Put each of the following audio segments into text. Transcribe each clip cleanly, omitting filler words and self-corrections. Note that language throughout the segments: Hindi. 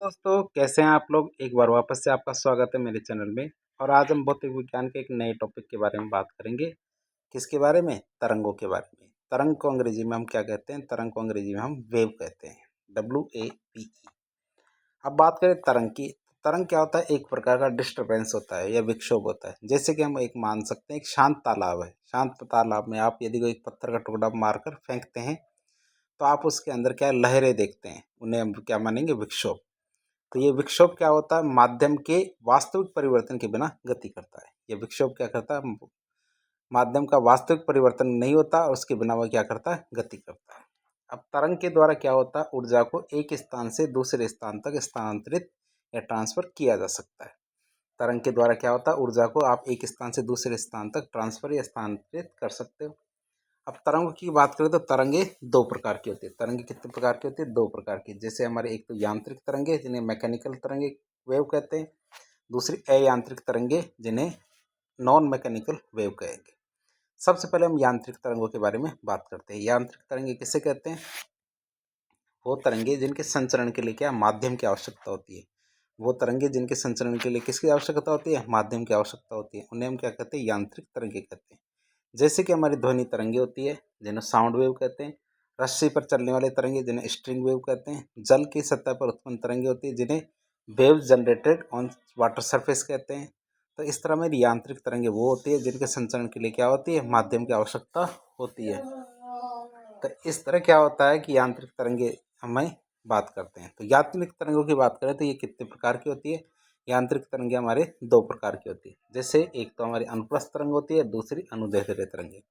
दोस्तों, कैसे हैं आप लोग? एक बार वापस से आपका स्वागत है मेरे चैनल में। और आज हम भौतिक विज्ञान के एक नए टॉपिक के बारे में बात करेंगे। किसके बारे में? तरंगों के बारे में। तरंग को अंग्रेजी में हम क्या कहते हैं? तरंग को अंग्रेजी में हम वेव कहते हैं, WAVE। अब बात करें तरंग की। तरंग क्या होता है? एक प्रकार का डिस्टर्बेंस होता है या विक्षोभ होता है। जैसे कि हम एक मान सकते हैं, एक शांत तालाब है। शांत तालाब में आप यदि कोई पत्थर का टुकड़ा मारकर फेंकते हैं तो आप उसके अंदर क्या लहरें देखते हैं, उन्हें हम क्या मानेंगे? विक्षोभ। तो ये विक्षोभ क्या होता है? माध्यम के वास्तविक परिवर्तन के बिना गति करता है। ये विक्षोभ क्या करता है? माध्यम का वास्तविक परिवर्तन नहीं होता और उसके बिना वह क्या करता है? गति करता है। अब तरंग के द्वारा क्या होता है? ऊर्जा को एक स्थान से दूसरे स्थान तक स्थानांतरित या ट्रांसफर किया जा सकता है। तरंग के द्वारा क्या होता है? ऊर्जा को आप एक स्थान से दूसरे स्थान तक ट्रांसफर या स्थानांतरित कर सकते हो। अब तरंगों की बात करें तो तरंगे दो प्रकार की होती है। तरंगे कितने प्रकार की होती है? दो प्रकार की। जैसे हमारे एक तो यांत्रिक तरंगे जिन्हें मैकेनिकल तरंगे वेव कहते हैं। दूसरी अयांत्रिक तरंगे जिन्हें नॉन मैकेनिकल वेव कहेंगे। सबसे पहले हम यांत्रिक तरंगों के बारे में बात करते हैं। यांत्रिक तरंगे किसे कहते हैं? वो तरंगे जिनके संचरण के लिए क्या माध्यम की आवश्यकता होती है। वो तरंगे जिनके संचरण के लिए किसकी आवश्यकता होती है? माध्यम की आवश्यकता होती है। उन्हें हम क्या कहते हैं? यांत्रिक तरंगे कहते हैं। जैसे कि हमारी ध्वनि तरंगे होती है जिन्हें साउंड वेव कहते हैं। रस्सी पर चलने वाले तरंगे जिन्हें स्ट्रिंग वेव कहते हैं। जल की सतह पर उत्पन्न तरंगे होती है जिन्हें wave generated on water surface कहते हैं। तो इस तरह मेरी यांत्रिक तरंगे वो होती है जिनके संचरण के लिए क्या होती है? माध्यम की आवश्यकता होती है। तो इस तरह क्या होता है कि यांत्रिक तरंगे हमें बात करते हैं। तो यांत्रिक तरंगों की बात करें तो ये कितने प्रकार की होती है? यांत्रिक तरंगे हमारे दो प्रकार की होती है। जैसे एक तो हमारी अनुप्रस्थ तरंग होती है, दूसरी अनुदैर्ध्य तरंगे।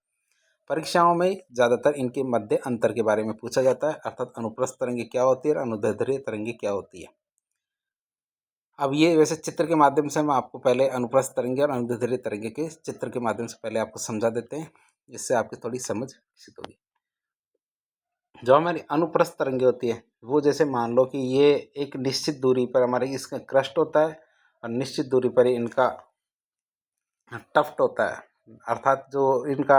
परीक्षाओं में ज़्यादातर इनके मध्य अंतर के बारे में पूछा जाता है, अर्थात अनुप्रस्थ तरंगे क्या होती है और अनुदैर्ध्य तरंगे क्या होती है। अब ये वैसे चित्र के माध्यम से हम आपको पहले अनुप्रस्थ तरंगे और अनुदैर्ध्य तरंगे के चित्र के माध्यम से पहले आपको समझा देते हैं, जिससे आपकी थोड़ी समझ विकसित होगी। जो हमारी अनुप्रस्थ तरंगे होती है वो जैसे मान लो कि ये एक निश्चित दूरी पर हमारे इसका क्रस्ट होता है और निश्चित दूरी पर इनका टफ्ट होता है, अर्थात जो इनका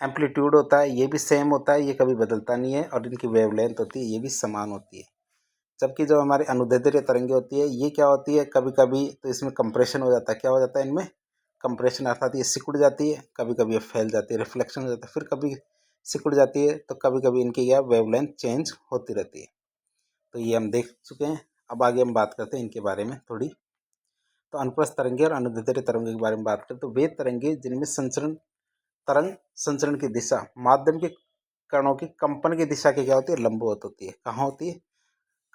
एम्पलीट्यूड होता है ये भी सेम होता है, ये कभी बदलता नहीं है। और इनकी वेवलेंथ होती है ये भी समान होती है। जबकि जो हमारी अनुदैर्ध्य तरंगे होती है ये क्या होती है? कभी कभी तो इसमें कंप्रेशन हो जाता है। क्या हो जाता है इनमें? कंप्रेशन, अर्थात ये सिकुड़ जाती है, कभी कभी ये फैल जाती है, रिफ्लेक्शन हो जाता है, फिर कभी सिकुड़ जाती है, तो कभी कभी इनकी यह वेवलेंथ चेंज होती रहती है। तो ये हम देख चुके हैं। अब आगे हम बात करते हैं इनके बारे में थोड़ी। तो अनुप्रस्थ तरंगे और अनुदैर्ध्य तरंगे के बारे में बात करें तो वे तरंगे जिनमें तरंग संचरण की दिशा माध्यम के कणों की कंपन की दिशा की क्या होती है? लंबवत होती है। कहाँ होती है?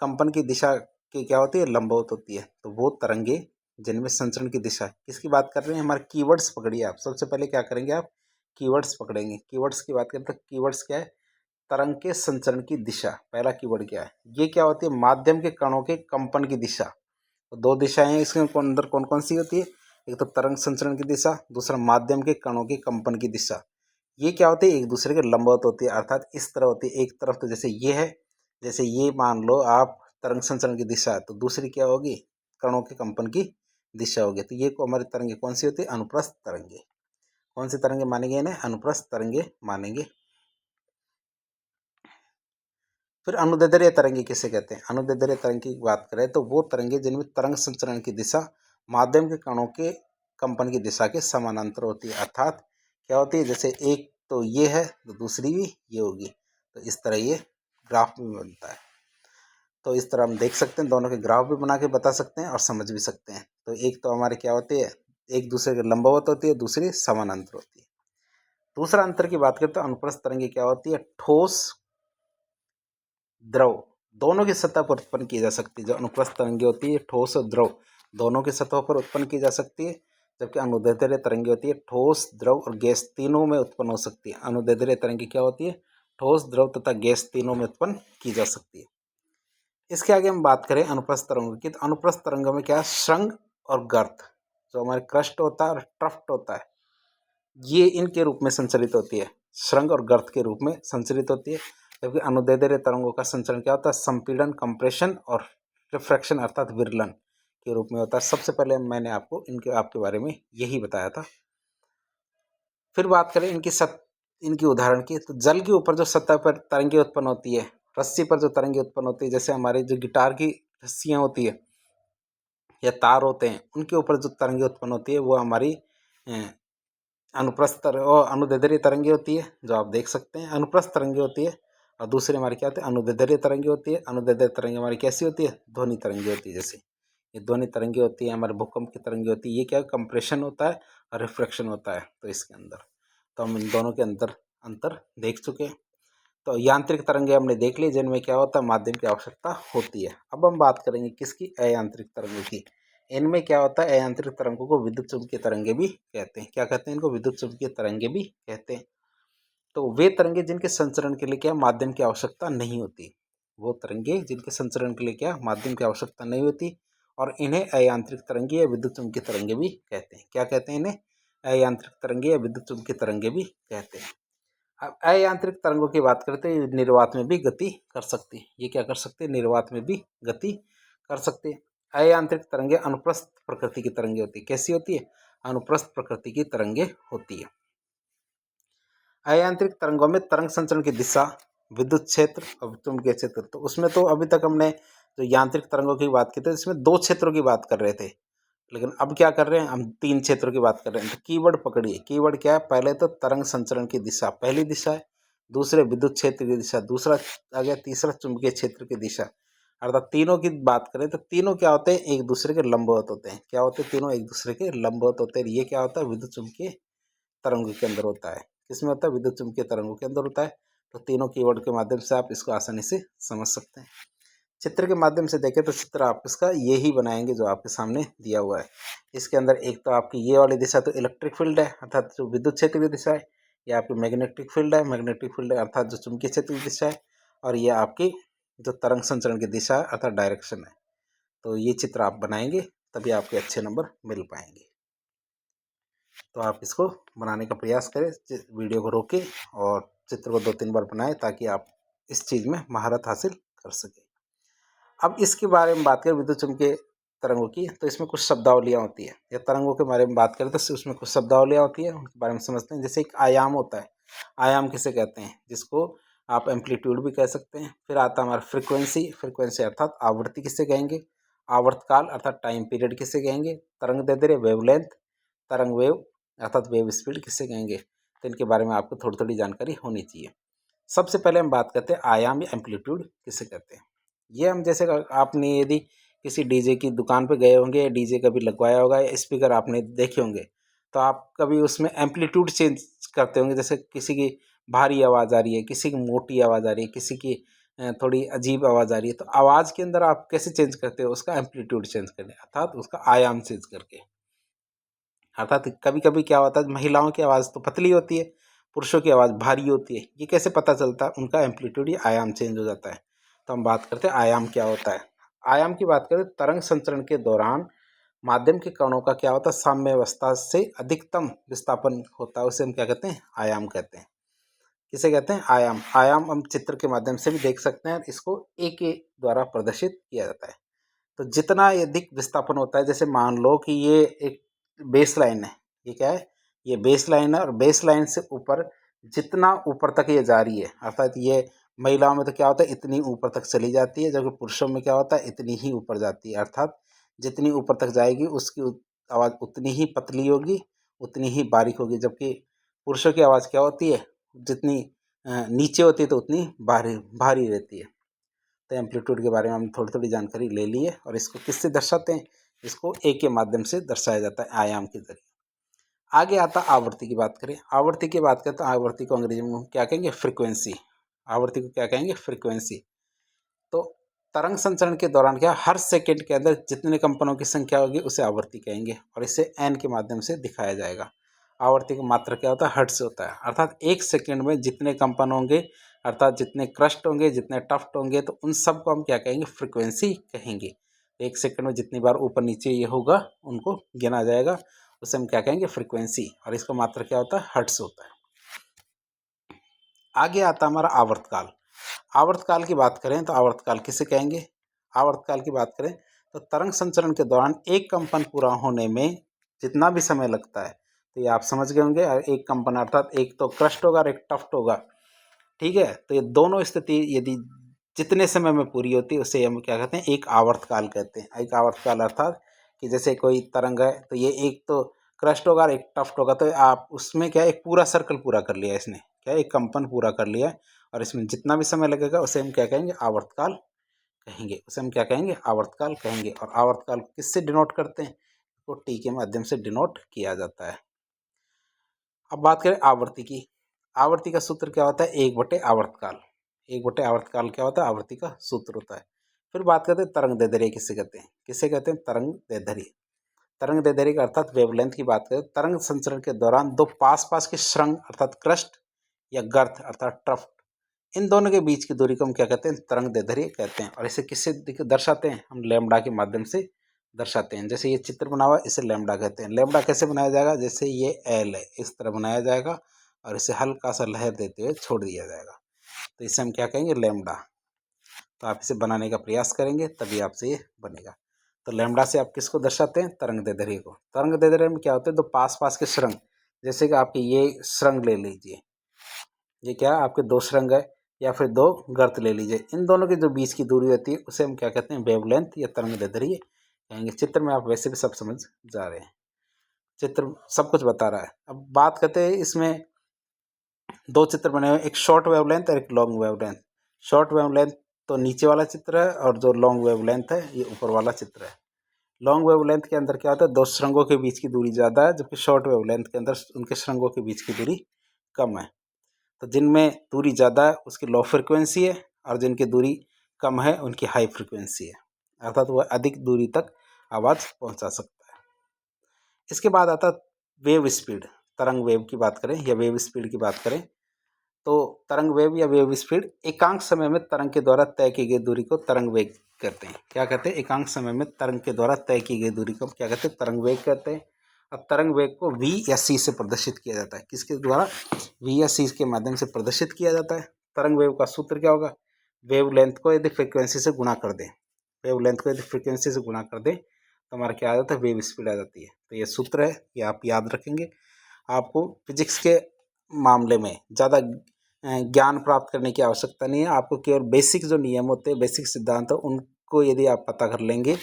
कंपन की दिशा की क्या होती है? लंबवत होती है। तो वो तरंगे जिनमें संचरण की दिशा, किसकी बात कर रहे हैं? हमारे कीवर्ड्स पकड़िए आप। सबसे पहले क्या करेंगे आप? कीवर्ड्स पकड़ेंगे। कीवर्ड्स की बात करें तो कीवर्ड्स क्या है? तरंग के संचरण की दिशा, पहला कीवर्ड क्या है? ये क्या होती है? माध्यम के कणों के कंपन की दिशा। तो दो दिशाएं हैं इसके अंदर, कौन कौन सी होती है? एक तो तरंग संचरण की दिशा, दूसरा माध्यम के कणों के कंपन की दिशा। ये क्या होती है? एक दूसरे के लंबवत होती है, अर्थात इस तरह होती है। एक तरफ तो जैसे ये है, जैसे ये मान लो आप तरंग संचरण की दिशा, तो दूसरी क्या होगी? कणों के कंपन की दिशा होगी। तो ये को हमारी तरंगे कौन सी होती है? अनुप्रस्थ तरंगे। कौन सी तरंगे मानेंगे इन्हें? अनुप्रस्थ तरंगे मानेंगे। फिर अनुदैर्ध्य तरंगे किसे कहते हैं? अनुदैर्ध्य तरंग की बात करें तो वो तरंगे जिनमें तरंग संचरण की दिशा माध्यम के कणों के कंपन की दिशा के समानांतर होती है। अर्थात क्या होती है? जैसे एक तो ये है तो दूसरी भी ये होगी। तो इस तरह ये ग्राफ में बनता है। तो इस तरह हम देख सकते हैं, दोनों के ग्राफ भी बना के बता सकते हैं और समझ भी सकते हैं। तो एक तो हमारे क्या होती है? एक दूसरे के लंबवत होती है, दूसरी समानांतर होती है। दूसरा अंतर की बात करें तो अनुप्रस्थ तरंगे क्या होती है? ठोस द्रव दोनों की सतह पर उत्पन्न की जा सकती है। जो अनुप्रस्थ तरंगे होती है ठोस और द्रव दोनों की सतहों पर उत्पन्न की जा सकती है। जबकि अनुदैर्ध्य तरंगे होती है ठोस, द्रव और गैस तीनों में उत्पन्न हो सकती है। अनुदैर्ध्य तरंगे क्या होती है? ठोस, द्रव तथा गैस तीनों में उत्पन्न की जा सकती है। इसके आगे हम बात करें अनुप्रस्थ तरंगों की, तो अनुप्रस्थ तरंगों में क्या है? श्रृंग और गर्त, जो हमारे क्रस्ट होता है और ट्रफ्ट होता है, ये इनके रूप में संचरित होती है। श्रृंग और गर्त के रूप में संचरित होती है। जबकि अनुदैर्ध्य तरंगों का संचरण क्या होता है? संपीड़न, कंप्रेशन और रिफ्रैक्शन अर्थात विरलन के रूप में होता है। सबसे पहले मैंने आपको आपके बारे में यही बताया था। फिर बात करें इनकी उदाहरण की, तो जल के ऊपर जो सतह पर तरंगे उत्पन्न होती है, रस्सी पर जो तरंगे उत्पन्न होती है, जैसे हमारे जो गिटार की रस्सियाँ होती है या तार होते हैं, उनके ऊपर जो तरंगें उत्पन्न होती है वो हमारी अनुप्रस्थ और अनुदैर्ध्य तरंगे होती है, जो आप देख सकते हैं। अनुप्रस्थ तरंगे होती है और दूसरी हमारी क्या होती है, अनुदैर्ध्य तरंगे होती है। अनुदैर्ध्य तरंगे हमारी कैसी होती है, ध्वनि तरंगे होती है। जैसे ये ध्वनि तरंगे होती है, हमारे भूकंप की तरंगे होती है। ये क्या कंप्रेशन होता है और रिफ्रैक्शन होता है। तो इसके अंदर तो हम इन दोनों के अंदर अंतर देख चुके हैं। तो यांत्रिक तरंगे हमने देख ली, जिनमें क्या होता है, माध्यम की आवश्यकता होती है। अब हम बात करेंगे किसकी, अयांत्रिक तरंगों की। इनमें क्या होता है, अयांत्रिक तरंगों को विद्युत चुम्बकीय तरंगे भी कहते हैं। क्या कहते हैं इनको, विद्युत चुम्बकीय तरंगे भी कहते हैं। तो वे तरंगे जिनके संचरण के लिए क्या माध्यम की आवश्यकता नहीं होती, वो तरंगे जिनके संचरण के लिए क्या माध्यम की आवश्यकता नहीं होती, और इन्हें अयांत्रिक तरंगे या विद्युत चुम्बकीय तरंगे भी कहते हैं। क्या कहते हैं इन्हें, अयांत्रिक तरंगे या विद्युत चुम्बकीय तरंगे भी कहते हैं। अब अयांत्रिक तरंगों की बात करते हैं, निर्वात में भी गति कर सकती है। ये क्या कर सकते हैं, निर्वात में भी गति कर सकते हैं। अयांत्रिक तरंगे अनुप्रस्थ प्रकृति की तरंगे होती है। कैसी होती है, अनुप्रस्थ प्रकृति की तरंगे होती है। अयांत्रिक तरंगों में तरंग संचरण की दिशा, विद्युत क्षेत्र और चुंबकीय क्षेत्र, तो उसमें तो अभी तक हमने जो यांत्रिक तरंगों की बात की थी, इसमें 2 क्षेत्रों की बात कर रहे थे। लेकिन अब क्या कर रहे हैं, हम 3 क्षेत्रों की बात कर रहे हैं। तो कीवर्ड पकड़िए, कीवर्ड क्या है, पहले तो तरंग संचरण की दिशा पहली दिशा है, दूसरे विद्युत क्षेत्र की दिशा दूसरा आ गया, तीसरा चुंबकीय क्षेत्र की दिशा। अर्थात तीनों की बात करें तो तीनों क्या होते हैं, एक दूसरे के लंबवत होते हैं। क्या होते हैं, तीनों एक दूसरे के लंबवत होते हैं। ये क्या होता है, विद्युत चुंबकीय तरंगों के अंदर होता है। किसमें होता है, विद्युत चुम्बकीय तरंगों के अंदर होता है। तो तीनों कीवर्ड के माध्यम से आप इसको आसानी से समझ सकते हैं। चित्र के माध्यम से देखें तो चित्र आप इसका ये ही बनाएंगे जो आपके सामने दिया हुआ है। इसके अंदर एक तो आपकी ये वाली दिशा तो इलेक्ट्रिक फील्ड है, अर्थात जो विद्युत क्षेत्र की दिशा है। ये आपकी मैग्नेटिक फील्ड है, मैग्नेटिक फील्ड है अर्थात जो चुंबकीय क्षेत्र की दिशा है। और ये आपकी जो तरंग संचरण की दिशा है अर्थात डायरेक्शन है। तो ये चित्र आप बनाएंगे तभी आपके अच्छे नंबर मिल पाएंगे। तो आप इसको बनाने का प्रयास करें, वीडियो को रोकें और चित्र को 2-3 बार बनाएं ताकि आप इस चीज़ में महारत हासिल कर सकें। अब इसके बारे में बात करें विद्युत चुम्बकीय तरंगों की, तो इसमें कुछ शब्दावलियाँ होती है, या तरंगों के बारे में बात करें तो उसमें कुछ शब्दावलियाँ होती है, उनके बारे में समझते हैं। जैसे एक आयाम होता है, आयाम किसे कहते हैं, जिसको आप एम्पलीट्यूड भी कह सकते हैं। फिर आता है हमारा फ्रिक्वेंसी, फ्रिक्वेंसी अर्थात आवृत्ति किसे कहेंगे, आवर्तकाल अर्थात टाइम पीरियड किसे कहेंगे, तरंग दैर्ध्य वेवलेंथ, तरंग वेव अर्थात वेव स्पीड किसे कहेंगे। तो इनके बारे में आपको थोड़ी थोड़ी जानकारी होनी चाहिए। सबसे पहले हम बात करते हैं आयाम या एम्पलीट्यूड किसे कहते हैं। ये हम जैसे आपने यदि किसी डीजे की दुकान पे गए होंगे या डीजे कभी लगवाया होगा या स्पीकर आपने देखे होंगे, तो आप कभी उसमें एम्पलीट्यूड चेंज करते होंगे। जैसे किसी की भारी आवाज़ आ रही है, किसी की मोटी आवाज़ आ रही है, किसी की थोड़ी अजीब आवाज़ आ रही है, तो आवाज़ के अंदर आप कैसे चेंज करते हो, उसका एम्पलीट्यूड चेंज करके अर्थात उसका आयाम चेंज करके। अर्थात कभी कभी क्या होता है, महिलाओं की आवाज़ तो पतली होती है, पुरुषों की आवाज़ भारी होती है। ये कैसे पता चलता है, उनका एम्पलीट्यूड या आयाम चेंज हो जाता है। तो हम बात करते हैं आयाम क्या होता है। आयाम की बात करें, तरंग संचरण के दौरान माध्यम के कणों का क्या होता है, साम्यावस्था से अधिकतम विस्थापन होता है, उसे हम क्या कहते हैं, आयाम कहते हैं। किसे कहते हैं, आयाम। आयाम हम चित्र के माध्यम से भी देख सकते हैं, इसको ए के द्वारा प्रदर्शित किया जाता है। तो जितना अधिक विस्थापन होता है, जैसे मान लो कि ये एक बेस लाइन है, ये क्या है, ये बेस लाइन है, और बेस लाइन से ऊपर जितना ऊपर तक ये जा रही है, अर्थात ये महिलाओं में तो क्या होता है, इतनी ऊपर तक चली जाती है, जबकि पुरुषों में क्या होता है, इतनी ही ऊपर जाती है। अर्थात जितनी ऊपर तक जाएगी उसकी आवाज़ उतनी ही पतली होगी, उतनी ही बारीक होगी। जबकि पुरुषों की आवाज़ क्या होती है, जितनी नीचे होती है तो उतनी भारी भारी रहती है। तो एम्पलीट्यूड के बारे में हम थोड़ी थोड़ी जानकारी ले ली है, और इसको किससे दर्शाते हैं, इसको ए के माध्यम से दर्शाया जाता है, आयाम के जरिए। आगे आता आवृत्ति की बात करें। आवृत्ति की बात करें तो आवृत्ति को अंग्रेजी में हम क्या कहेंगे, फ्रीक्वेंसी। आवृत्ति को क्या कहेंगे, फ्रीक्वेंसी। तो तरंग संचरण के दौरान क्या, हर सेकंड के अंदर जितने कंपनों की संख्या होगी उसे आवृत्ति कहेंगे, और इसे एन के माध्यम से दिखाया जाएगा। आवृत्ति का मात्रा क्या होता है, हर्ट्ज होता है। अर्थात एक सेकंड में जितने कंपन होंगे, अर्थात जितने क्रस्ट होंगे, जितने टफ्ट होंगे, तो उन सब को हम क्या कहेंगे, फ्रिक्वेंसी कहेंगे। एक सेकंड में जितनी बार ऊपर नीचे ये होगा उनको गिना जाएगा, उसे हम क्या कहेंगे, फ्रिक्वेंसी, और इसका मात्रा क्या होता है, हर्ट्ज होता है। आगे आता हमारा आवर्तकाल। आवर्तकाल की बात करें तो आवर्तकाल किसे कहेंगे, आवर्तकाल की बात करें तो तरंग संचरण के दौरान एक कंपन पूरा होने में जितना भी समय लगता है, तो ये आप समझ गए होंगे। एक कंपन अर्थात एक तो क्रस्ट होगा और एक टफ्ट होगा, ठीक है। तो ये दोनों स्थिति यदि जितने समय में पूरी होती है उसे हम क्या कहते हैं, एक आवर्तकाल कहते हैं। एक आवर्तकाल अर्थात कि जैसे कोई तरंग है तो ये एक तो क्रस्ट होगा और एक टफ्ट होगा, तो आप उसमें क्या है, एक पूरा सर्कल पूरा कर लिया इसने, क्या है, एक कंपन पूरा कर लिया है, और इसमें जितना भी समय लगेगा उसे हम क्या कहेंगे, आवर्तकाल कहेंगे। उसे हम क्या कहेंगे, आवर्तकाल कहेंगे। और आवर्तकाल को किससे डिनोट करते हैं, तो टी के माध्यम से डिनोट किया जाता है। अब बात करें आवर्ती की। आवर्ती का सूत्र क्या होता है, एक बटे आवर्तकाल। एक बटे आवर्तकाल क्या होता है, आवर्ती का सूत्र होता है। फिर बात करते हैं तरंग दैर्ध्य किसे कहते हैं, किसे कहते हैं, तरंग दैर्ध्य। तरंग दैर्ध्य का अर्थात वेवलेंथ की बात करें, तरंग संचरण के दौरान दो पास पास के श्रृंग अर्थात क्रस्ट या गर्त अर्थात ट्रफ्ट, इन दोनों के बीच की दूरी को हम क्या कहते हैं, तरंग दैर्ध्य कहते हैं। और इसे किससे दर्शाते हैं, हम लैम्बडा के माध्यम से दर्शाते हैं। जैसे ये चित्र बना हुआ है, इसे लैम्बडा कहते हैं। लैम्बडा कैसे बनाया जाएगा, जैसे ये एल है, इस तरह बनाया जाएगा और इसे हल्का सा लहर देते हुए छोड़ दिया जाएगा, तो इसे हम क्या कहेंगे, लैम्बडा। तो आप इसे बनाने का प्रयास करेंगे तभी आपसे ये बनेगा। तो लैम्बडा से आप किसको दर्शाते हैं, तरंग दैर्ध्य को। तरंग दैर्ध्य में क्या होते हैं, दो पास पास के श्रृंग, जैसे कि आपके ये श्रृंग ले लीजिए, ये क्या आपके दो श्रृंग है, या फिर दो गर्त ले लीजिए, इन दोनों के जो बीच की दूरी होती है उसे हम क्या कहते हैं, वेवलेंथ या तरंग दैर्ध्य कहेंगे। चित्र में आप वैसे भी सब समझ जा रहे हैं, चित्र सब कुछ बता रहा है। अब बात करते हैं, इसमें दो चित्र बने हुए, एक शॉर्ट वेवलेंथ और एक लॉन्ग वेवलेंथ। शॉर्ट वेवलेंथ तो नीचे वाला चित्र है, और जो लॉन्ग वेवलेंथ है ये ऊपर वाला चित्र है। लॉन्ग वेवलेंथ के अंदर क्या होता है, दो श्रृंगों के बीच की दूरी ज़्यादा है, जबकि शॉर्ट वेवलेंथ के अंदर उनके श्रृंगों के बीच की दूरी कम है। तो जिनमें दूरी ज़्यादा है उसकी लो फ्रिक्वेंसी है, और जिनकी दूरी कम है उनकी हाई फ्रिक्वेंसी है, अर्थात वह अधिक दूरी तक आवाज़ पहुंचा सकता है। इसके बाद आता वेव स्पीड। तरंग वेव की बात करें या वेव स्पीड की बात करें, तो तरंग वेव या वेव स्पीड एकांक समय में तरंग के द्वारा तय की गई दूरी को तरंग वेग कहते हैं। क्या कहते हैं, एकांक समय में तरंग के द्वारा तय की गई दूरी को क्या कहते हैं, तरंग वेग कहते हैं। अब तरंग वेग को v या c से प्रदर्शित किया जाता है, किसके द्वारा, v या c के माध्यम से प्रदर्शित किया जाता है। तरंग वेव का सूत्र क्या होगा, वेव लेंथ को यदि फ्रिक्वेंसी से गुणा कर दें, वेव लेंथ को यदि फ्रिक्वेंसी से गुणा कर दें तो हमारा क्या आ जाता है, वेव स्पीड आ जाती है। तो ये सूत्र है, ये आप याद रखेंगे। आपको फिजिक्स के मामले में ज़्यादा ज्ञान प्राप्त करने की आवश्यकता नहीं है, आपको केवल बेसिक जो नियम होते हैं, बेसिक सिद्धांत है, उनको यदि आप पता कर लेंगे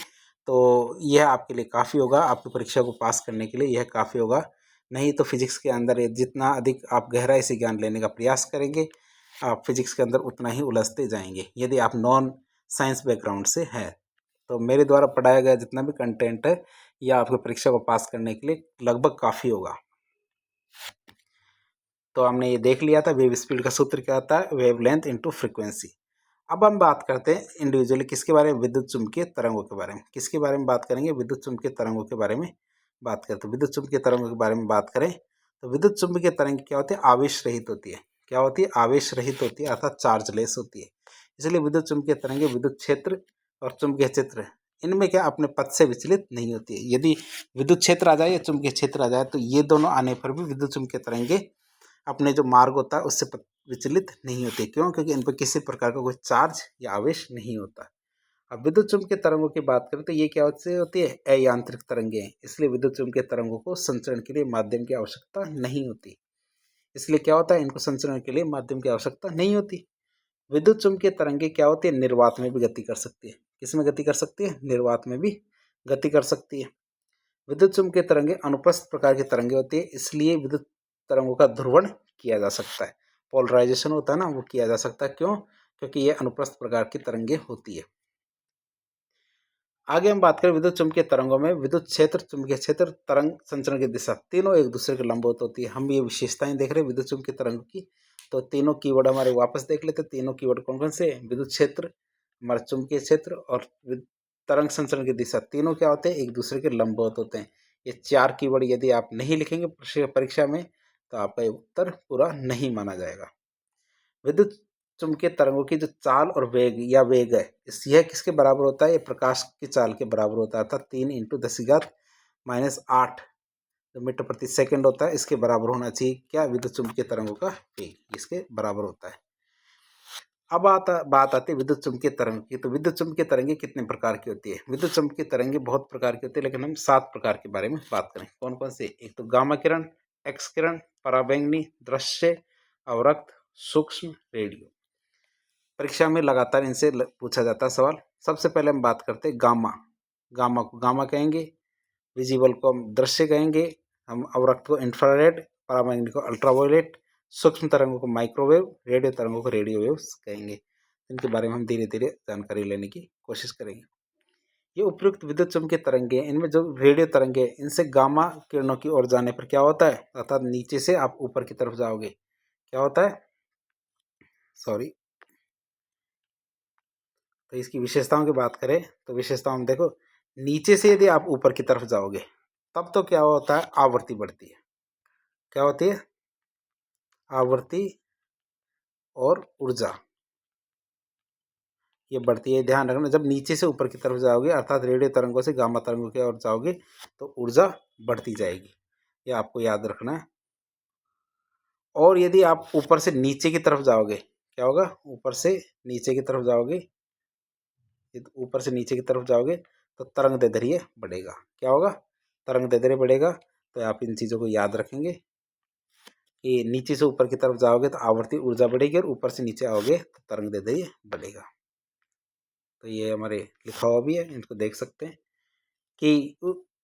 तो यह आपके लिए काफ़ी होगा, आपकी परीक्षा को पास करने के लिए यह काफ़ी होगा। नहीं तो फिजिक्स के अंदर जितना अधिक आप गहराई से ज्ञान लेने का प्रयास करेंगे, आप फिजिक्स के अंदर उतना ही उलझते जाएंगे, यदि आप नॉन साइंस बैकग्राउंड से हैं। तो मेरे द्वारा पढ़ाया गया जितना भी कंटेंट है यह आपकी परीक्षा को पास करने के लिए लगभग काफ़ी होगा। तो हमने ये देख लिया था वेव स्पीड का सूत्र क्या होता है, वेव लेंथ इंटू फ्रिक्वेंसी। अब हम बात करते हैं इंडिविजुअली किसके बारे में, विद्युत चुम्बकीय तरंगों के बारे में। किसके बारे में बात करेंगे, विद्युत चुम्बकीय तरंगों के बारे में बात करते हैं। विद्युत चुम्बकीय तरंगों के बारे में बात करें तो विद्युत चुम्बकीय तरंग क्या होती है, आवेश रहित होती है। क्या होती है, आवेश रहित होती है, अर्थात चार्जलेस होती है। इसलिए विद्युत चुम्बकीय तरंगे विद्युत क्षेत्र और चुम्बकीय क्षेत्र इनमें क्या अपने पथ से विचलित नहीं होती है। यदि विद्युत क्षेत्र आ जाए या चुम्बकीय क्षेत्र आ जाए तो ये दोनों आने पर भी विद्युत चुम्बकीय तरंगे अपने जो मार्ग होता है उससे विचलित नहीं होते। क्यों, क्योंकि इन पर किसी प्रकार का कोई चार्ज या आवेश नहीं होता। अब विद्युत चुम्बकीय तरंगों की बात करें तो ये क्या होती है, अयांत्रिक तरंगे हैं। इसलिए विद्युत चुम्बकीय तरंगों को संचरण के लिए माध्यम की आवश्यकता नहीं होती। इसलिए क्या होता है, इनको संचरण के लिए माध्यम की आवश्यकता नहीं होती। विद्युत चुम्बकीय तरंगे क्या होती है, निर्वात में भी गति कर सकती है। किसमें गति कर सकती है, निर्वात में भी गति कर सकती है। विद्युत चुम्बकीय तरंगे अनुप्रस्थ प्रकार की तरंगे होती है, इसलिए विद्युत तरंगों का ध्रुवण किया जा सकता है, पोलराइजेशन होता है ना, वो किया जा सकता है। क्यों, क्योंकि ये अनुप्रस्थ प्रकार की तरंगे होती है। आगे हम बात करें विद्युत चुम्बकीय तरंगों में विद्युत क्षेत्र, चुम्बकीय क्षेत्र, तरंग संचरण की दिशा तीनों एक दूसरे के लंबवत होती है। हम ये विशेषताएं देख रहे हैं विद्युत चुम्बकीय तरंगों की, तो तीनों कीवर्ड हमारे वापस देख लेते हैं। तीनों कीवर्ड कौन कौन से, विद्युत क्षेत्र, हमारा चुम्बकीय क्षेत्र और तरंग संचरण की दिशा, तीनों क्या होते हैं, एक दूसरे के लंबवत होते हैं। ये चार कीवर्ड यदि आप नहीं लिखेंगे परीक्षा में तो आपका उत्तर पूरा नहीं माना जाएगा। विद्युत चुम्बकीय तरंगों की जो चाल और वेग या वेग है, यह किसके बराबर होता है, ये प्रकाश की चाल के बराबर होता है, अर्थात 3 × 10⁻⁸ जो मीटर प्रति सेकंड होता है, इसके बराबर होना चाहिए क्या, विद्युत चुम्बकीय तरंगों का वेग इसके बराबर होता है। अब बात आती है विद्युत चुम्बकीय तरंग की। तो विद्युत चुम्बकीय तरंगे कितने प्रकार की होती है, विद्युत चुम्बकीय तरंगे बहुत प्रकार की होती है, लेकिन हम 7 प्रकार के बारे में बात करें। कौन कौन से, एक तो गामा किरण, एक्स किरण, पराबैंगनी, दृश्य, अवरक्त, सूक्ष्म, रेडियो। परीक्षा में लगातार इनसे पूछा जाता है सवाल। सबसे पहले हम बात करते हैं गामा। गामा को गामा कहेंगे, विजिबल को हम दृश्य कहेंगे, हम अवरक्त को इंफ्रारेड, पराबैंगनी को अल्ट्रावायलेट, सूक्ष्म तरंगों को माइक्रोवेव, रेडियो तरंगों को रेडियो वेव्स कहेंगे। इनके बारे में हम धीरे धीरे जानकारी लेने की कोशिश करेंगे। ये उपयुक्त विद्युत चुम्बकीय तरंगे, इनमें जो रेडियो तरंगे, इनसे गामा किरणों की ओर जाने पर क्या होता है, अर्थात नीचे से आप ऊपर की तरफ जाओगे, क्या होता है, सॉरी, तो इसकी विशेषताओं की बात करें तो विशेषताओं में देखो, नीचे से यदि आप ऊपर की तरफ जाओगे तब तो क्या होता है, आवृत्ति बढ़ती है। क्या होती है, आवृत्ति और ऊर्जा ये बढ़ती है। ध्यान रखना, जब नीचे से ऊपर की तरफ जाओगे अर्थात रेडियो तरंगों से गामा तरंगों की ओर जाओगे तो ऊर्जा बढ़ती जाएगी, ये आपको याद रखना है। और यदि आप ऊपर से नीचे की तरफ जाओगे क्या होगा, ऊपर से नीचे की तरफ जाओगे, ऊपर से नीचे की तरफ जाओगे तो तरंग दैर्ध्य बढ़ेगा। क्या होगा, तरंग दैर्ध्य बढ़ेगा। तो आप इन चीज़ों को याद रखेंगे कि नीचे से ऊपर की तरफ जाओगे तो आवर्ती ऊर्जा बढ़ेगी और ऊपर से नीचे आओगे तो तरंग दैर्ध्य बढ़ेगा। तो ये हमारे लिखा हुआ भी है, इनको देख सकते हैं कि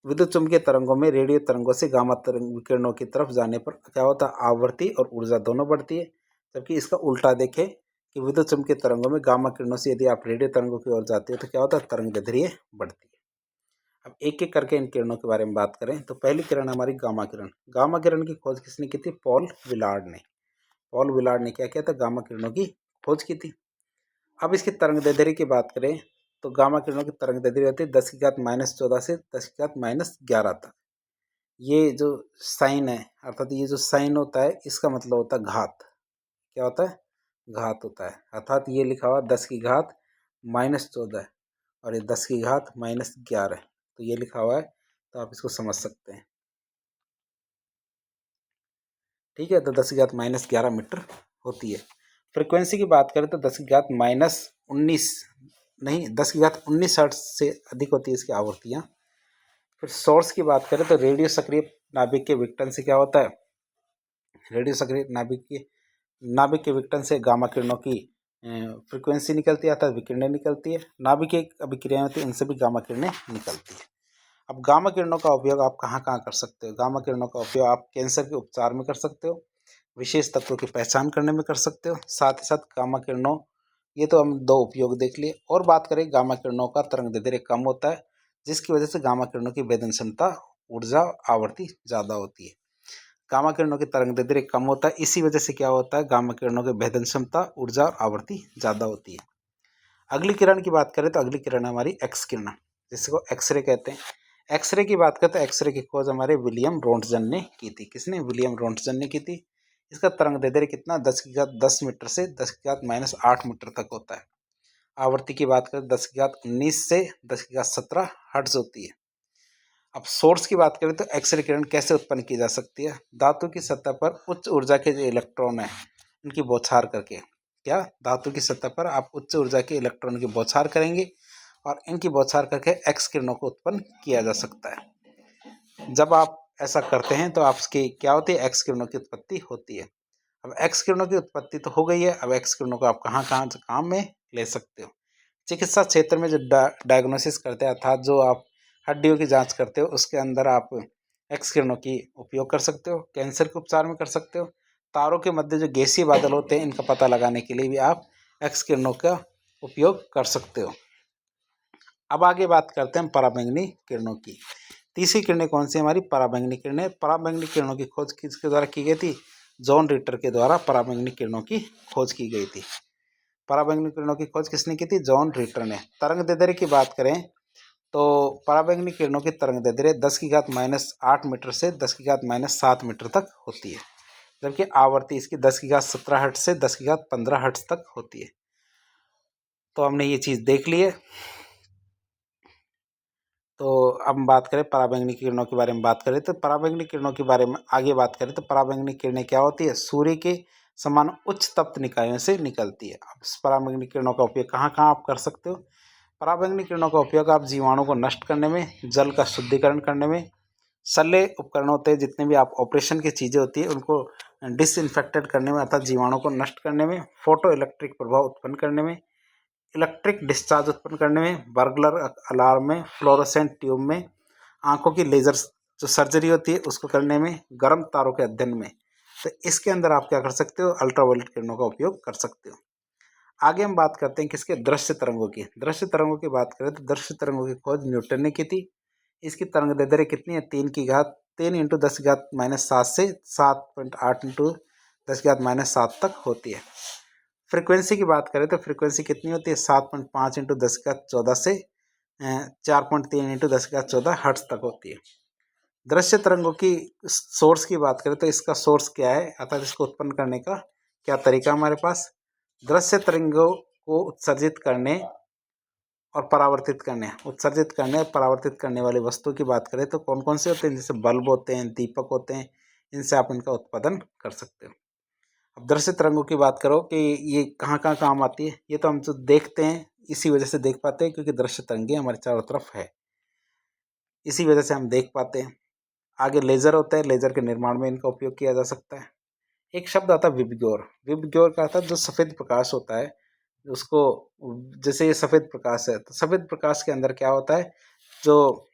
विद्युत चुम्बकीय तरंगों में रेडियो तरंगों से गामा तरंग विकिरणों की तरफ जाने पर क्या होता है, आवृत्ति और ऊर्जा दोनों बढ़ती है। जबकि इसका उल्टा देखें कि विद्युत चुम्बकीय तरंगों में गामा किरणों से यदि आप रेडियो तरंगों की ओर जाते हो तो क्या होता है, तरंग दैर्ध्य बढ़ती है। अब एक एक करके इन किरणों के बारे में बात करें तो पहली किरण हमारी गामा किरण। गामा किरण की खोज किसने की थी, पॉल विलार्ड ने। पॉल विलार्ड ने क्या किया था, गामा किरणों की खोज की थी। अब इसकी तरंग दैर्ध्य की बात करें तो गामा किरणों की तरंग दैर्ध्य होती है 10⁻⁻14 से 10⁻11 तक। ये जो साइन है, अर्थात ये जो साइन होता है इसका मतलब होता है घात। क्या होता है, घात होता है। अर्थात ये लिखा हुआ 10⁻14 और ये 10⁻11, तो ये लिखा हुआ है, तो आप इसको समझ सकते हैं। ठीक है, तो 10⁻11 मीटर होती है। फ्रिक्वेंसी की बात करें तो 10⁻19 नहीं, 10⁻19 हर्ट्ज से अधिक होती है इसकी आवृत्तियाँ। फिर सोर्स की बात करें तो रेडियो सक्रिय नाभिक के विघटन से क्या होता है, रेडियो सक्रिय नाभिक के विघटन से गामा किरणों की फ्रिक्वेंसी निकलती है, अर्थात विकिरणें निकलती है। नाभिक की अभिक्रियाएं होती है, इनसे भी गामा किरणें निकलती है। अब गामा किरणों का उपयोग आप कहाँ कहाँ कर सकते हो, गामा किरणों का उपयोग आप कैंसर के उपचार में कर सकते हो, विशेष तत्वों की पहचान करने में कर सकते हो। साथ ही साथ गामा किरणों, ये तो हम दो उपयोग देख लिए। और बात करें, गामा किरणों का तरंग दैर्ध्य कम होता है जिसकी वजह से गामा किरणों की वेदन क्षमता, ऊर्जा, आवृत्ति ज़्यादा होती है। गामा किरणों की तरंग दैर्ध्य कम होता है, इसी वजह से क्या होता है, गामा किरणों की भेदन क्षमता, ऊर्जा और आवृत्ति ज़्यादा होती है। अगली किरण की बात करें तो अगली किरण है हमारी एक्स किरण, जिसको एक्सरे कहते हैं। एक्सरे की बात करें तो एक्सरे की खोज हमारे विलियम रोंटगन ने की थी। किसने, विलियम रोंटगन ने की थी। इसका तरंग दैर्ध्य कितना, 10⁻10 मीटर से 10⁻−8 मीटर तक होता है। आवृत्ति की बात करें 10⁻19 से 10⁻17 हर्ट्ज होती है। अब सोर्स की बात करें तो एक्सरे किरण कैसे उत्पन्न की जा सकती है, धातु की सतह पर उच्च ऊर्जा के जो इलेक्ट्रॉन है इनकी बौछार करके। क्या, धातु की सतह पर आप उच्च ऊर्जा के इलेक्ट्रॉन की बौछार करेंगे और इनकी बौछार करके एक्स किरणों को उत्पन्न किया जा सकता है। जब आप ऐसा करते हैं तो आपकी क्या होती है, एक्स किरणों की उत्पत्ति होती है। अब एक्स किरणों की उत्पत्ति तो हो गई है, अब एक्स किरणों को आप कहाँ कहाँ काम में ले सकते हो। चिकित्सा क्षेत्र में जो डायग्नोसिस करते हैं, अर्थात जो आप हड्डियों की जांच करते हो, उसके अंदर आप एक्स किरणों की उपयोग कर सकते हो। कैंसर के उपचार में कर सकते हो। तारों के मध्य जो गैसीय बादल होते हैं इनका पता लगाने के लिए भी आप एक्स किरणों का उपयोग कर सकते हो। अब आगे बात करते हैं पराबैंगनी किरणों की। तीसरी किरणें कौन सी, हमारी पराबैंगनी किरणें। पराबैंगनी किरणों की खोज किसके द्वारा की गई थी, जॉन रिटर के द्वारा पराबैंगनी किरणों की खोज की गई थी। पराबैंगनी किरणों की खोज किसने की थी, जॉन रिटर ने। तरंग दैर्ध्य की बात करें तो पराबैंगनी किरणों की तरंग दैर्ध्य 10⁻8 मीटर से 10⁻7 मीटर तक होती है, जबकि आवृत्ति इसकी 10⁻17 हर्ट्ज से 10⁻15 हर्ट्ज तक होती है। तो हमने ये चीज़ देख ली है। तो अब हम बात करें पराबैंगनी किरणों के बारे में बात करें तो पराबैंगनी किरणों के बारे में आगे बात करें तो पराबैंगनी किरणें क्या होती है, सूर्य के समान उच्च तप्त निकायों से निकलती है। अब इस पराबैंगनी किरणों का उपयोग कहाँ कहाँ आप कर सकते हो। पराबैंगनी किरणों का उपयोग आप जीवाणु को नष्ट करने में, जल का शुद्धिकरण करने में, शल्य उपकरण होते हैं जितने भी आप ऑपरेशन की चीज़ें होती है उनको डिसइंफेक्टेड करने में अर्थात जीवाणु को नष्ट करने में, फोटो इलेक्ट्रिक प्रभाव उत्पन्न करने में, इलेक्ट्रिक डिस्चार्ज उत्पन्न करने में, बर्गलर अलार्म में, फ्लोरोसेंट ट्यूब में, आंखों की लेजर जो सर्जरी होती है उसको करने में, गर्म तारों के अध्ययन में। तो इसके अंदर आप क्या कर सकते हो, अल्ट्रावायलेट किरणों का उपयोग कर सकते हो। आगे हम बात करते हैं किसके, दृश्य तरंगों की। दृश्य तरंगों की बात करें तो दृश्य तरंगों की खोज न्यूटन ने की थी। इसकी तरंग दैर्ध्य कितनी है, 3 इंटू 10⁻⁻7 से 7.8 इंटू 10⁻⁻7 तक होती है। फ्रीक्वेंसी की बात करें तो फ्रीक्वेंसी कितनी होती है, 7.5 इंटू 10⁻14 से 4.3 इंटू 10⁻14 हर्ट्ज तक होती है। दृश्य तरंगों की सोर्स की बात करें तो इसका सोर्स क्या है, अर्थात इसको उत्पन्न करने का क्या तरीका हमारे पास। दृश्य तरंगों को उत्सर्जित करने और परावर्तित करने वाली वस्तु की बात करें तो कौन कौन से होते हैं, जैसे बल्ब होते हैं, दीपक होते हैं, इनसे आप इनका उत्पादन कर सकते हो। अब दृश्य तरंगों की बात करो कि ये कहाँ कहाँ काम आती है, ये तो हम जो देखते हैं इसी वजह से देख पाते हैं क्योंकि दृश्य तरंगें हमारे चारों तरफ है, इसी वजह से हम देख पाते हैं। आगे लेज़र होता है, लेज़र के निर्माण में इनका उपयोग किया जा सकता है। एक शब्द आता है विबग्योर। विबग्योर का अर्थ जो सफ़ेद प्रकाश होता है उसको, जैसे ये सफ़ेद प्रकाश है तो सफ़ेद प्रकाश के अंदर क्या होता है, जो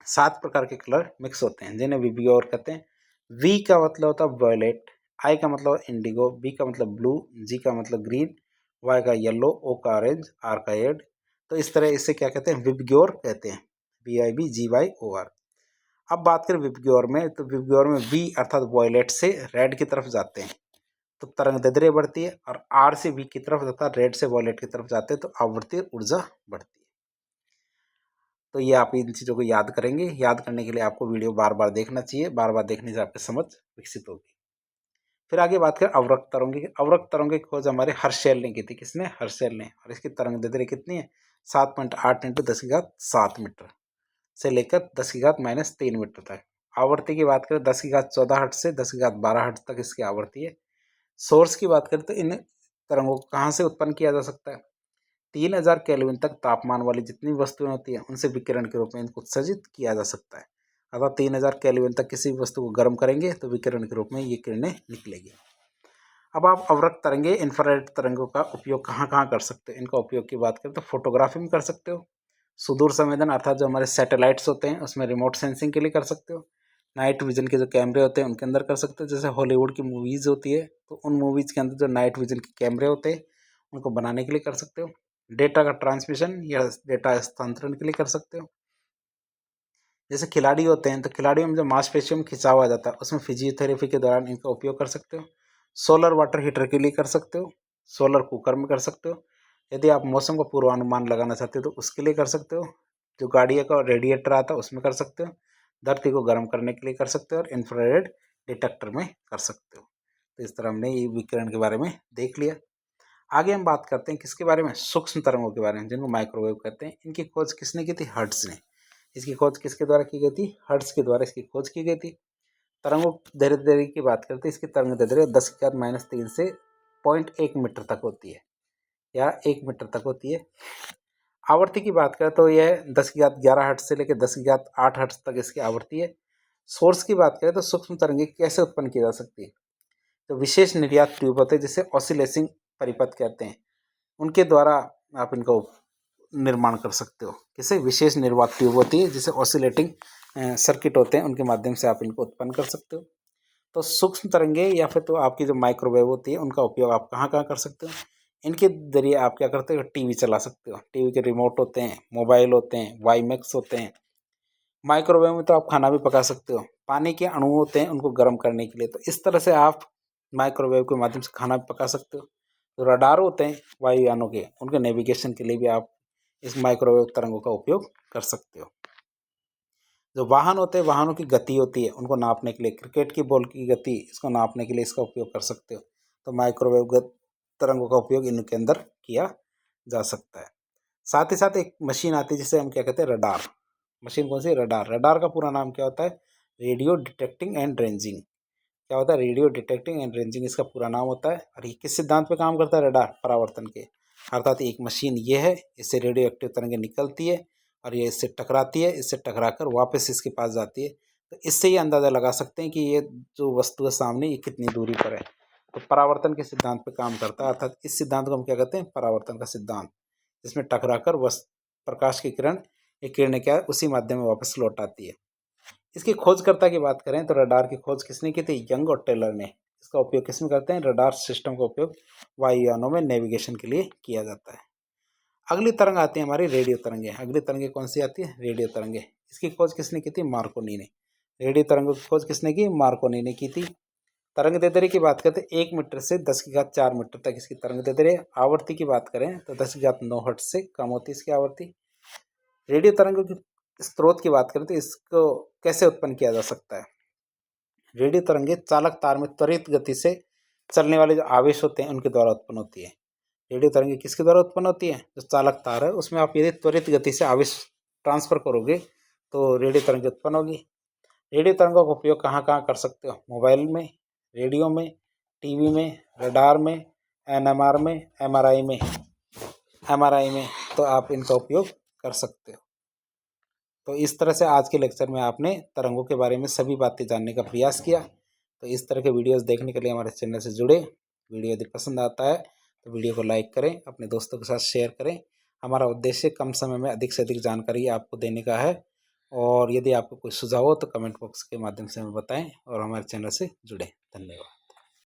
7 प्रकार के कलर मिक्स होते हैं जिन्हें विबग्योर कहते हैं। वी का मतलब होता है वॉयलेट, आई का मतलब इंडिगो, बी का मतलब ब्लू, जी का मतलब ग्रीन, वाई का येलो, ओ का ऑरेंज, आर का रेड। तो इस तरह इसे क्या कहते हैं, विबग्योर कहते हैं, VIBGYOR। अब बात करें विबग्योर में तो विबग्योर में वी अर्थात वॉयलेट से रेड की तरफ जाते हैं तो तरंग दैर्ध्य बढ़ती है, और आर से वी की तरफ जाता है, रेड से वॉयलेट की तरफ जाते हैं तो आवृत्ति ऊर्जा बढ़ती है। तो ये आप इन चीज़ों को याद करेंगे। याद करने के लिए आपको वीडियो बार बार देखना चाहिए, बार बार देखने से आपकी समझ विकसित होगी। फिर आगे बात करें अवरक्त तरंगे की। अवरक्त तरंगे की खोज हमारे हर्शेल ने की थी। किसने, हर्शेल ने। और इसकी तरंग दैर्ध्य कितनी है, 7.8 इंटू 10⁻7 मीटर से लेकर 10⁻³ मीटर तक। आवृत्ति की बात करें 10⁻14 हर्ट्ज से 10⁻12 हर्ट्ज तक इसकी आवृत्ति है। सोर्स की बात करें तो इन तरंगों को कहाँ से उत्पन्न किया जा सकता है, 3000 केल्विन तक तापमान वाली जितनी वस्तुएं होती हैं उनसे विकिरण के रूप में इनको उत्सर्जित किया जा सकता है। अगर 3000 केल्विन तक किसी भी वस्तु को गर्म करेंगे तो विकिरण के रूप में ये किरणें निकलेगी। अब आप अवरक्त तरंगे, इंफ्रारेड तरंगों का उपयोग कहाँ कहाँ कर सकते हो। इनका उपयोग की बात करें तो फोटोग्राफी में कर सकते हो, सुदूर संवेदन अर्थात जो हमारे सैटेलाइट्स होते हैं उसमें रिमोट सेंसिंग के लिए कर सकते हो, नाइट विजन के जो कैमरे होते हैं उनके अंदर कर सकते हो। जैसे हॉलीवुड की मूवीज़ होती है तो उन मूवीज़ के अंदर जो नाइट विजन के कैमरे होते हैं उनको बनाने के लिए कर सकते हो। डेटा का ट्रांसमिशन या डेटा हस्तांतरण के लिए कर सकते हो। जैसे खिलाड़ी होते हैं तो खिलाड़ियों में जो मांसपेशियों में खिंचाव आ जाता है उसमें फिजियोथेरेपी के दौरान इनका उपयोग कर सकते हो। सोलर वाटर हीटर के लिए कर सकते हो, सोलर कुकर में कर सकते हो। यदि आप मौसम का पूर्वानुमान लगाना चाहते हो तो उसके लिए कर सकते हो। जो गाड़ियों का रेडिएटर आता है उसमें कर सकते हो। धरती को गर्म करने के लिए कर सकते हो और इंफ्रारेड डिटेक्टर में कर सकते हो। तो इस तरह हमने ये विकिरण के बारे में देख लिया। आगे हम बात करते हैं किसके बारे में, सूक्ष्म तरंगों के बारे में जिनको माइक्रोवेव कहते हैं। इनकी खोज किसने की थी, हर्ट्ज ने। इसकी खोज किसके द्वारा की गई थी, हर्ट्ज के द्वारा इसकी खोज की गई थी। तरंगों दैर्ध्य की बात करते हैं, इसकी तरंग दैर्ध्य 10⁻³ से 0.1 मीटर तक होती है या 1 मीटर तक होती है। आवृत्ति की बात करें तो यह 10⁻11 हर्ट्ज से लेकर 10⁻8 हर्ट्ज तक इसकी आवृत्ति है। सोर्स की बात करें तो सूक्ष्म तरंगें कैसे उत्पन्न की जा सकती है, तो विशेष निर्यात ट्यूब होते हैं जिसे ऑसिलेसिंग परिपथ कहते हैं, उनके द्वारा आप इनको निर्माण कर सकते हो। किसे, विशेष निर्वात ट्यूब होती है जिसे ऑसिलेटिंग सर्किट होते हैं उनके माध्यम से आप इनको उत्पन्न कर सकते हो। तो सूक्ष्म तरंगे या फिर तो आपकी जो माइक्रोवेव होती है उनका उपयोग आप कहाँ कहाँ कर सकते हो। इनके जरिए आप क्या करते हो, टीवी चला सकते हो, टीवी के रिमोट होते हैं, मोबाइल होते हैं, वाईमैक्स होते हैं। माइक्रोवेव में तो आप खाना भी पका सकते हो, पानी के अणु होते हैं उनको गर्म करने के लिए, तो इस तरह से आप माइक्रोवेव के माध्यम से खाना भी पका सकते हो। तो रडार होते हैं वायुयानों के, उनके नेविगेशन के लिए भी आप इस माइक्रोवेव तरंगों का उपयोग कर सकते हो। जो वाहन होते हैं, वाहनों की गति होती है उनको नापने के लिए, क्रिकेट की बॉल की गति इसको नापने के लिए इसका उपयोग कर सकते हो। तो माइक्रोवेव तरंगों का उपयोग इनके अंदर किया जा सकता है। साथ ही साथ एक मशीन आती है जिसे हम क्या कहते हैं, रडार। मशीन कौन सी, रडार। रडार का पूरा नाम क्या होता है, रेडियो डिटेक्टिंग एंड रेंजिंग। क्या होता है, रेडियो डिटेक्टिंग एंड रेंजिंग इसका पूरा नाम होता है। और ये किस सिद्धांत पे काम करता है, रडार, परावर्तन के। अर्थात एक मशीन ये है, इससे रेडियो एक्टिव तरंगें निकलती है और ये इससे टकराती है, इससे टकराकर वापस इसके पास जाती है तो इससे ये अंदाज़ा लगा सकते हैं कि ये जो वस्तु है सामने ये कितनी दूरी पर है। तो परावर्तन के सिद्धांत पे काम करता है, अर्थात इस सिद्धांत को हम क्या कहते हैं, परावर्तन का सिद्धांत, जिसमें टकराकर प्रकाश की किरण, ये किरणें क्या है उसी माध्यम में वापस लौट आती है। इसकी खोजकर्ता की बात करें तो रडार की खोज किसने की थी, यंग और टेलर ने। इसका उपयोग किसमें करते हैं, रडार सिस्टम का उपयोग वायुयानों में नेविगेशन के लिए किया जाता है। अगली तरंग आती है हमारी रेडियो तरंगे। अगली तरंगे कौन सी आती है, रेडियो तरंगे। इसकी खोज किसने की थी, मार्कोनी ने। रेडियो तरंगों की खोज किसने की, मार्कोनी ने की थी। तरंग दैर्ध्य की बात करते हैं 1 मीटर से 10⁴ मीटर तक इसकी तरंग दैर्ध्य। आवृत्ति की बात करें तो 10⁹ हर्ट्ज से कम होती है इसकी आवृत्ति। रेडियो तरंगों की स्रोत की बात करें तो इसको कैसे उत्पन्न किया जा सकता है। रेडियो तरंगे चालक तार में त्वरित गति से चलने वाले जो आवेश होते हैं उनके द्वारा उत्पन्न होती है। रेडियो तरंगे किसके द्वारा उत्पन्न होती है, जो चालक तार है उसमें आप यदि त्वरित गति से आवेश ट्रांसफर करोगे तो रेडियो तरंगे उत्पन्न होगी। रेडियो तरंगों का उपयोग कहाँ कहाँ कर सकते हो, मोबाइल में, रेडियो में, टीवी में, रडार में, एनएमआर में, एमआरआई में, तो आप इनका उपयोग कर सकते हो। तो इस तरह से आज के लेक्चर में आपने तरंगों के बारे में सभी बातें जानने का प्रयास किया। तो इस तरह के वीडियोस देखने के लिए हमारे चैनल से जुड़े। वीडियो यदि पसंद आता है तो वीडियो को लाइक करें, अपने दोस्तों के साथ शेयर करें। हमारा उद्देश्य कम समय में अधिक से अधिक जानकारी आपको देने का है। और यदि आपको कोई सुझाव हो तो कमेंट बॉक्स के माध्यम से हमें बताएं और हमारे चैनल से जुड़ें। धन्यवाद।